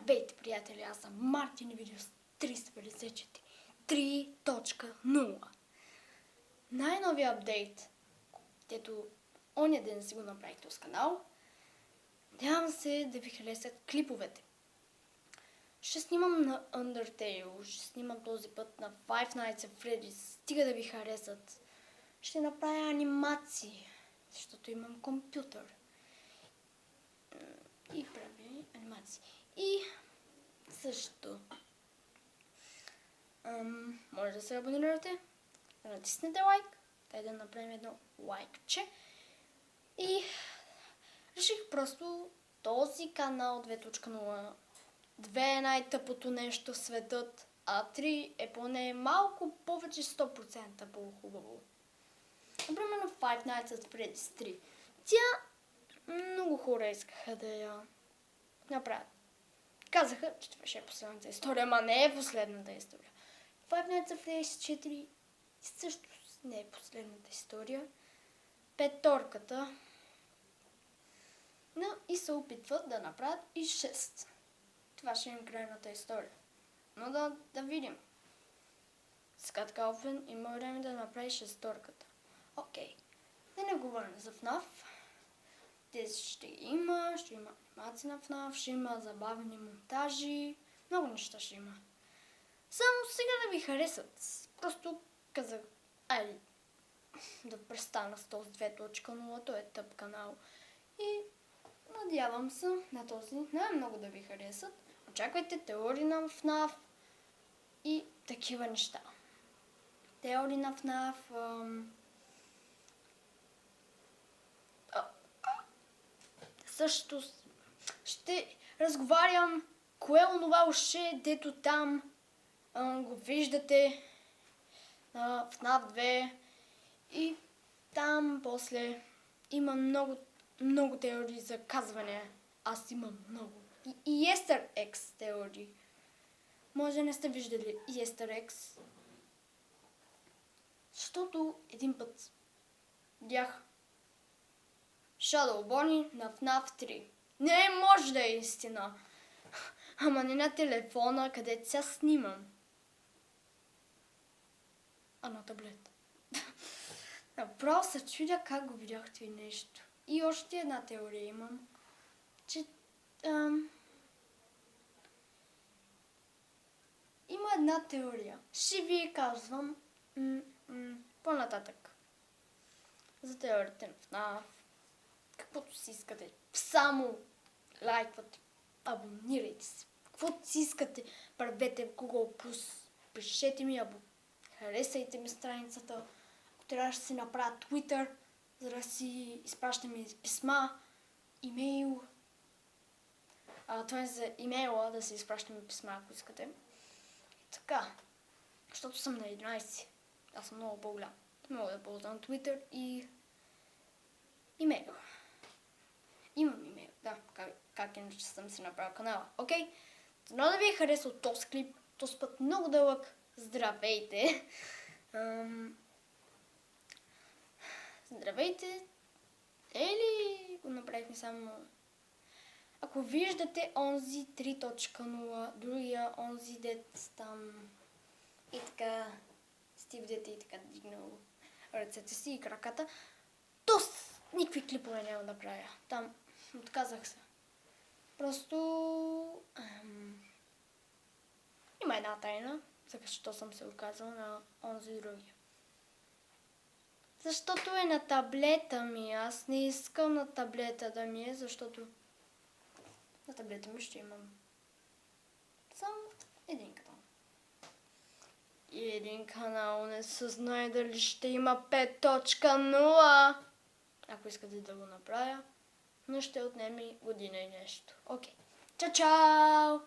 Здравейте, приятели! Аз съм Мартин и видео с 354 3.0. Най-новия апдейт, дето оня ден си го направих този канал. Надявам се да ви харесат клиповете. Ще снимам на Undertale, ще снимам този път на Five Nights at Freddy's. Стига да ви харесат. Ще направя анимации, защото имам компютър. И правя анимации. И също може да се абонирате, да натиснете лайк, дай да направим едно лайкче. И реших просто този канал 2.0, 2 е най-тъпото нещо в светът, а 3 е поне малко повече 100% по-хубаво. Например на Five Nights at Freddy's 3. Тя много хора искаха да я направят. Казаха, че това ще е последната история, ама не е последната история. Five Nights at Freddy's 4 също не е последната история. Петорката. Но и се опитват да направят и 6. Това ще е крайната история. Но да видим. Скат Кауфен има време да направи шесторката. Окей. Да не говорим за FNAF. Тези ще има анимация на FNAF, ще има забавени монтажи, много неща ще има. Само сега да ви харесат. Просто казах, айде да престана с този 2.0, той е тъп канал. И надявам се на този най-много да ви харесат. Очаквайте теории на FNAF и такива неща. Теории на FNAF. Също ще разговарям кое е онова уше, дето там го виждате в FNAF 2 и там после има много теории за казване. Аз имам много. И Easter Eggs теории. Може не сте виждали Easter Eggs. Защото един път видях Shadow Bonnie на FNAF 3. Не може да е истина. Ама не на телефона, където сега снимам. А на таблет. Направо се чудя как го видях това нещо. И още една теория имам. Че има една теория. Ще ви казвам по-нататък. За теорията на FNAF. Каквото си искате. Само лайквате. Абонирайте се. Каквото си искате. Правете в Google+. Пишете ми, харесайте ми страницата. Ако трябва да си направя Twitter, за да си изпращаме писма, имейл. Това е за имейла, да си изпращаме писма, ако искате. Така. Защото съм на 11. Аз съм много по-голям. Мога да ползвам Twitter и имейл. Имам имейл, да, как иначе съм си направил канала. Окей, дано да ви е харесал този клип, този път много дълъг. Здравейте! Здравейте! Или го направихме само... Ако виждате онзи 3.0, другия онзи дет там и така Стив дете и така дигнал ръцете си и краката, то никакви клипове няма да правя. Там отказах се. Просто има една тайна, защо съм се отказала на онзи другия. Защото е на таблета ми. Аз не искам на таблета да ми е, защото на таблета ми ще имам само един канал. И един канал не се знае дали ще има 5.0. Ако искате да го направя, но ще отнеме година и нещо. Окей. Чао-чао!